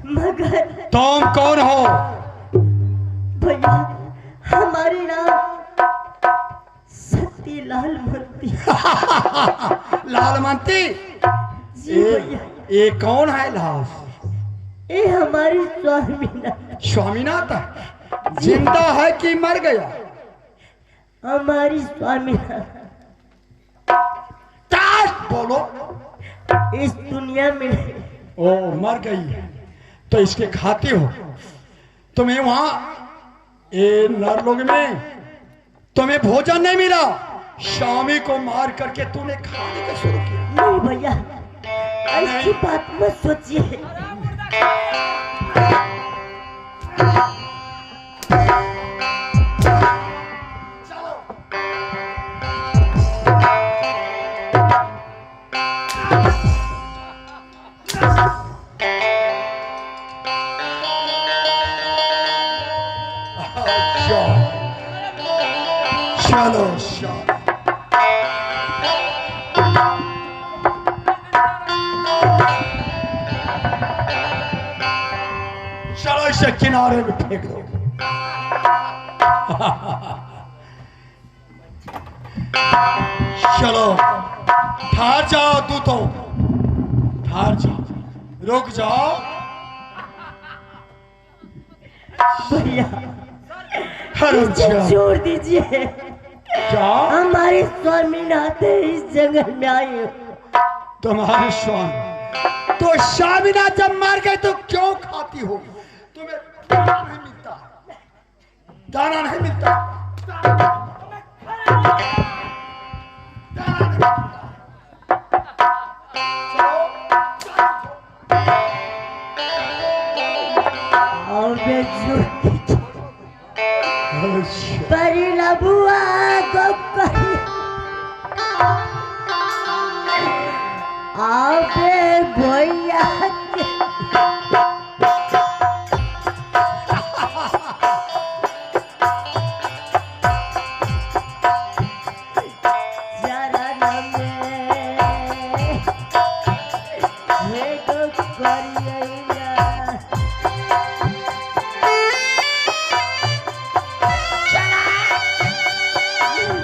मगर तुम कौन हो? भैया हमारे नाम सतीलाल मंती। लालमंती? जी भैया ये कौन है लाश? ये हमारी स्वामीनाथ। स्वामीनाथ जिंदा है कि मर गया? हमारी स्वामीनाथ बोलो। इस दुनिया में ओ मर गई है तो इसके खाते हो। तुम्हें वहां ए नरलोक में तुम्हें भोजन नहीं मिला, स्वामी को मार करके तूने खाने का शुरू किया। नहीं भैया ऐसी बात मत सोचिए। चलो चलो चलो इसे किनारे में फेंक दो। चलो ठहर जाओ, तू तो ठहर जाओ, रुक जाओ। भैया रुक इसे जाओ। छोड़ दीजिए। क्या हमारे स्वामीनाथ इस जंगल में आए हो। तुम्हारे स्वामी तो स्वामीनाथ जब मर गए तो क्यों खाती हो? तुम्हें दाना नहीं मिलता, दाना नहीं मिलता, दाना नहीं मिलता। और मैं छोड़ दीजिए। चलो। परिला बुआ को कही आबे भैया के चरण में हे गो करिया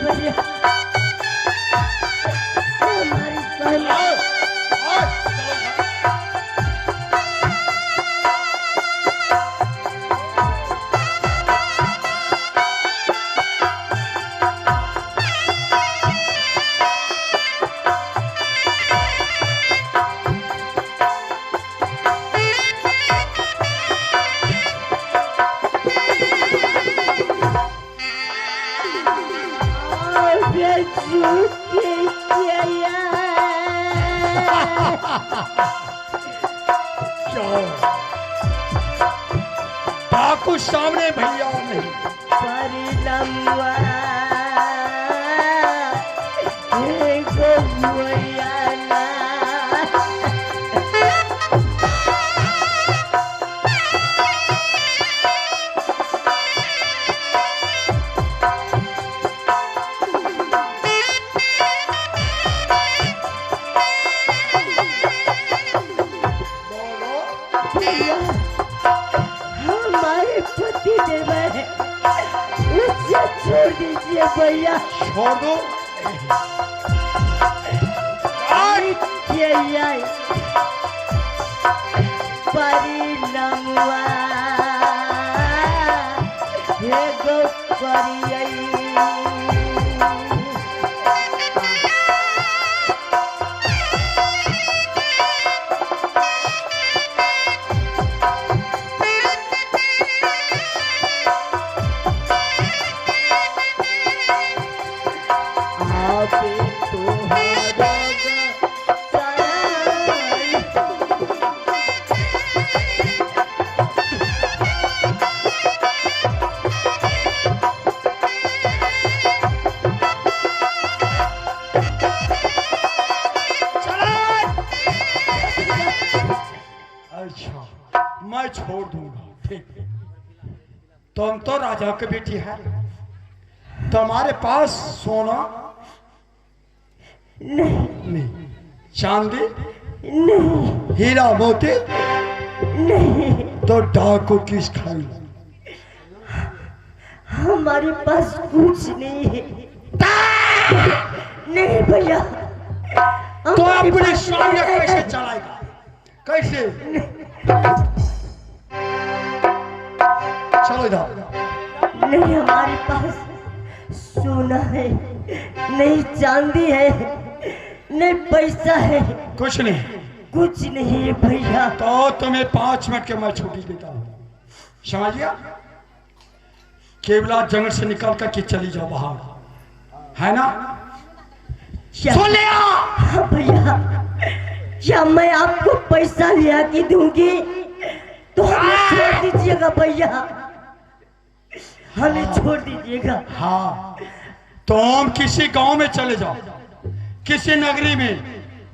भैया हमारी स्वामी डाकू सामने भैया नहीं। परिणमवा हे गो भैयाना हमारे पति देव है, उसे छोड़ दीजिए भैया। छोड़ दो। परिणमवा हे गो करिया छोड़ दूंगा। ठीक, तुम तो राजा की बेटी है, तुम्हारे पास सोना नहीं, चांदी नहीं हीरा मोती, नहीं, तो डाकू किस खाई? हमारे पास कुछ नहीं है। नहीं भैया, तो हमारे अपने पास स्वामी नहीं है। कैसे चलाएगा? कैसे? चलो इधर। नहीं, हमारे पास सोना है, नहीं चांदी है, नहीं पैसा है, कुछ नहीं। कुछ नहीं है भैया। तो तुम्हें 5 मिनट के मैं छुट्टी देता हूँ, समझ लिया? केवला जंगल से निकल कर के चली जाओ बाहर, है ना? क्या- सुन लिया? हाँ भैया, क्या मैं आपको पैसा लिया के दूंगी तो हमें छोड़ दीजिएगा भैया, हमें छोड़ दीजिएगा। हाँ, तुम किसी गांव में चले जाओ, किसी नगरी में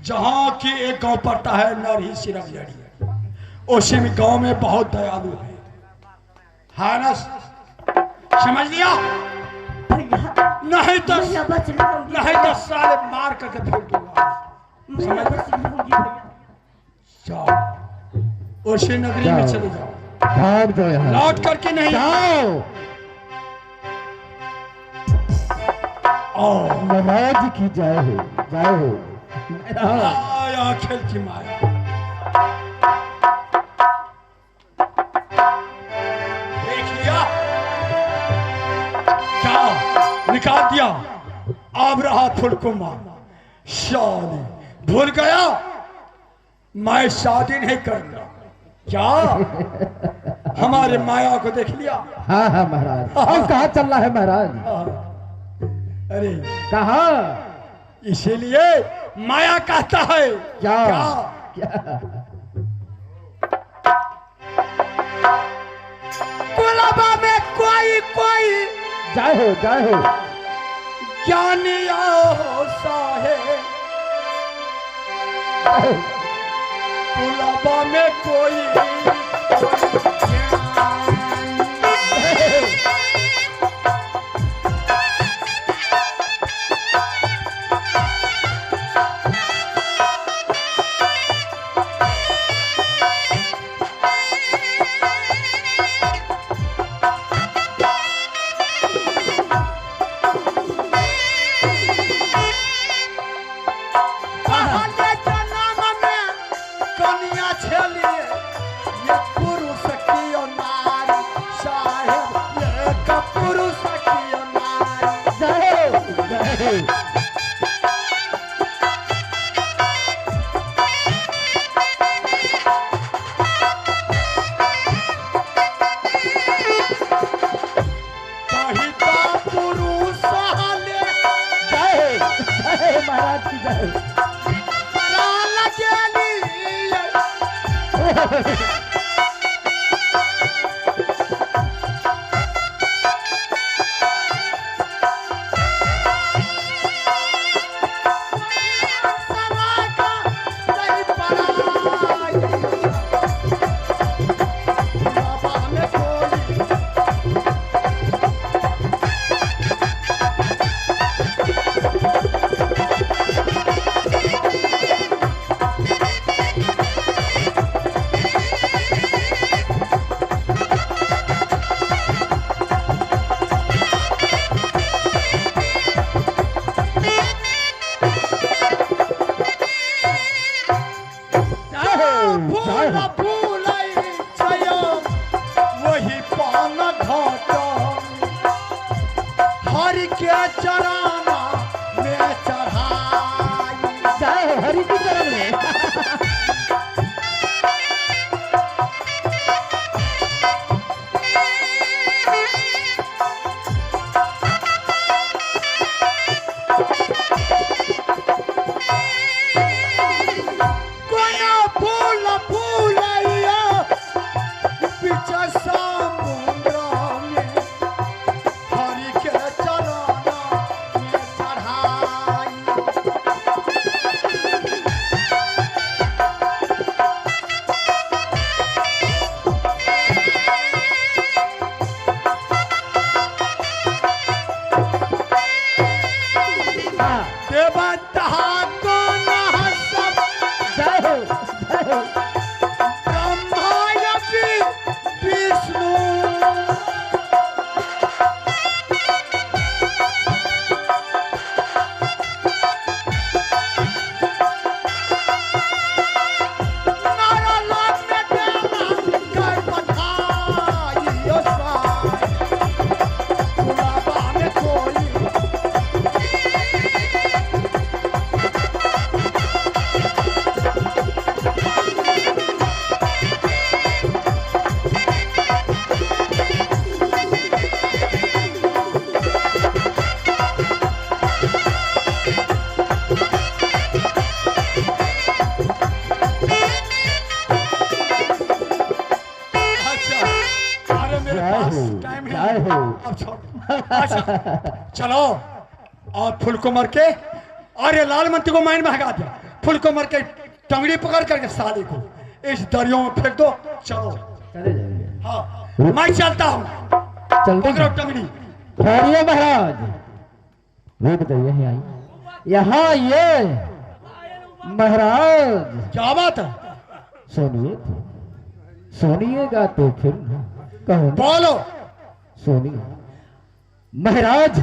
जहां की एक गांव पड़ता है नरही सिरक जड़ी, उसी में गांव में बहुत दयालु है ना? समझ लिया? भैया नहीं तो भैया बच लूंगी, नहीं तो साले मार करके फेंक दूंगा। मैं बच लूंगी भैया। जाओ, उसी नगरी में चले जाओ, भाग दो यहाँ लौट से। करके नहीं जाओ, आओ। महाराज की जय हो, जय हो। आया खेलती माया। देख लिया क्या? निकाल दिया। अब रहा फुलकुमा। शादी भूल गया, मैं शादी नहीं करूंगा क्या? हमारे माया को देख लिया। हाँ हाँ महाराज, अब कहाँ चल रहा है महाराज? अरे कहाँ? इसीलिए माया कहता है क्या? क्या? क्या? गुलाबा में कोई कोई जय हो, जय हो। ज्ञानिया साहे, गुलाबा में कोई कन्या छलिए, ये पुरुष देवता को न सब जय हो जय हो ब्रह्मा या विष्णु जय हो अब छोड़ अच्छा चलो और फुल को मर के अरे लाल मंत्री को माइन में हगा दे फुल को मर के टंगड़ी पकड़ करके साली को इस दरियों में फेंक दो चलो चले जाइए हाँ मैं चलता हूँ चलते पकड़ो टंगड़ी ठहरिए महाराज रुक जाइए यहीं आई यहाँ ये महाराज क्या बात है सुनिए सुनिएगा तो फिर कहो बोलो सुनिए महाराज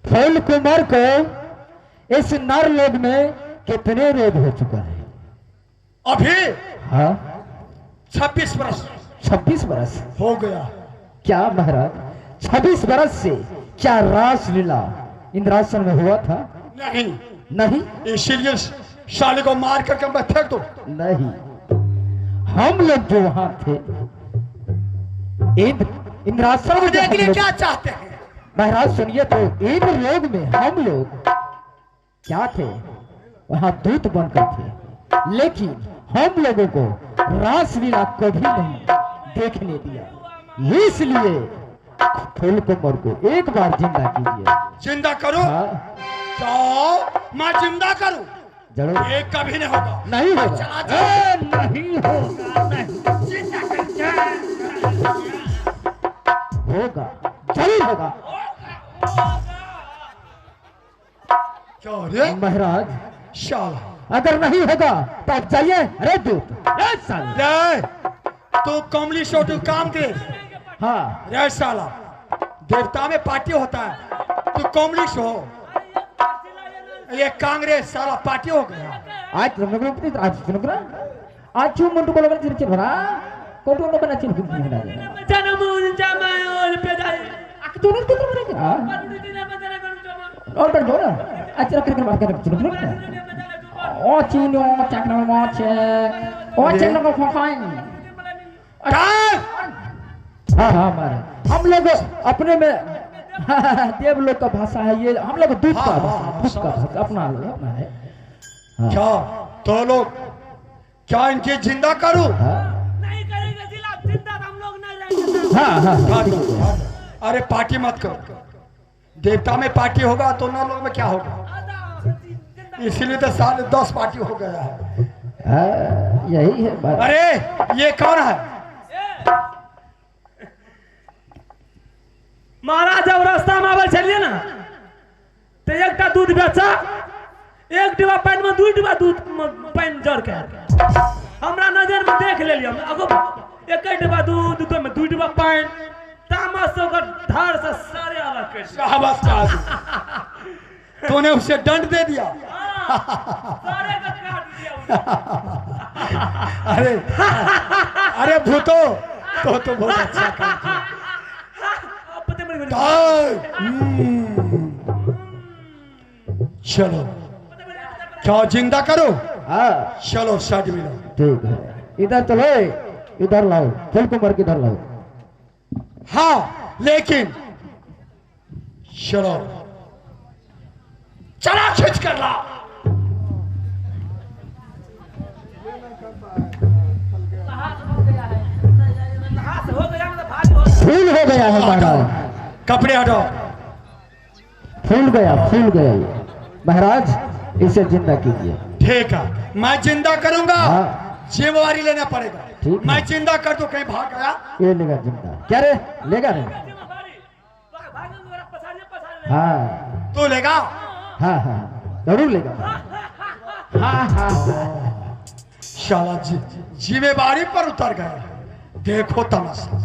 फूल कुमार को इस नर लोग में कितने रोग हो चुका है अभी हाँ 26 वर्ष 26 बरस हो गया क्या महाराज 26 बरस से क्या रासलीला इंद्रासन में हुआ था नहीं नहीं इसीलिए साले को मार करके मैं फेंक दो नहीं हम लोग जो वहां थे इंद्रासन में देखने के लिए क्या चाहते हैं महाराज सुनिए तो इन लोग में हम लोग क्या थे वहां दूत बनकर थे लेकिन हम लोगों को रासलीला कभी नहीं देखने दिया इसलिए फूल कुमार को एक बार जिंदा कीजिए जिंदा करो हाँ जाओ मैं जिंदा करूं जरूर ये कभी नहीं होगा नहीं मैं होगा चला जाऊं। नहीं होगा नहीं जिंदा कर होगा जरूर होगा क्या रे महाराज शाला अगर नहीं होगा तो आप जाइए अरे दूत अरे साले। रे तू कमली छोटू काम दे हाँ रे साला देवता में पार्टी होता है तू कमली हो ये कांग्रेस साला पार्टी हो गया आज तुमने आज सुनकरा आज क्यों मंटू बोला चिर चिर भरा कोटो नो बना चिर चिर भरा जनमुन जमायोल पेदाई तूने कितना बना क्या और कर दो ना अच्छा कर कर बात कर चिर चिर ओ चीनो चकना माच ओ चकना को फकाइन हाँ हाँ मारे हम लोग अपने में देव लोग का भाषा है ये हम लोग दूध का दूध का अपना अपना है क्या तो लोग क्या इनकी जिंदा करूं नहीं करेंगे जिला जिंदा हम लोग नहीं रहेंगे हाँ हाँ हाँ तो, अरे पार्टी मत करो देवता में पार्टी होगा तो नौ लोग में क्या होगा इसीलिए तो साल 10 पार्टी हो गया है यही है बात अरे ये कौन है महाराज जब रास्ता में आवे चलिए ना तो एक दूध बेचा एक डिब्बा पानी में 2 डिब्बा दूध पानी जड़ के हमरा नजर में देख ले लिया अगो एक डिब्बा दूध में 2 डिब्बा पानी तामस से ओकर धार से सारे अलग कर शाबाश का तूने उसे दंड दे दिया सारे का काट दिया अरे अरे भूतो तो बहुत अच्छा काम किया पता मेरे चलो क्या जिंदा करो हाँ चलो साइड में लो ठीक है इधर चलो इधर लाओ फूल कुमार किधर लाओ हाँ लेकिन चलो चला खींच कर ला फूल हो गया है महाराज कपड़े हटाओ फूल गया ये महाराज इसे जिंदा कीजिए ठीक है मैं जिंदा करूंगा हाँ। जिम्मेवारी लेना पड़ेगा ठीक है। मैं जिंदा कर दो कहीं भाग गया ये लेगा जिंदा क्या रे लेगा रे हाँ तू लेगा हाँ हाँ जरूर लेगा। हाँ हाँ शाला जिम्मेवारी पर उतर गया। देखो तमाशा।